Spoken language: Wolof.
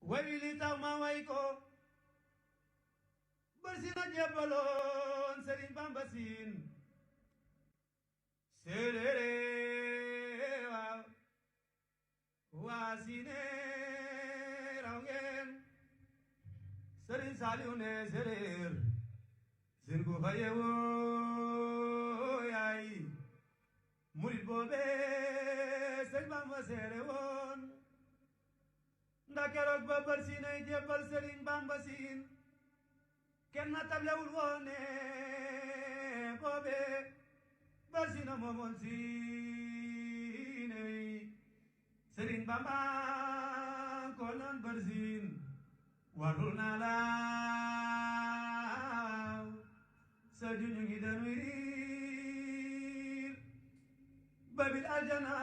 way li tax ma way ko bër si na jébbaloon Sëriñ Bamba Siin séeréere waaw waa siine raw ngeen Sëriñ Saaliw ne séeréer seen gu fa yeewoo yaay murit boobee Sëriñ Bamba seere woon nda keroog ba bër si nay jébbal Sëriñ Bamba Siin kenn na tablewul woone boobee bër si na moomoon siine Sëriñ Bamba ko noon bër siin warul naa laaw sa juñu ngi danuy riir babil aljana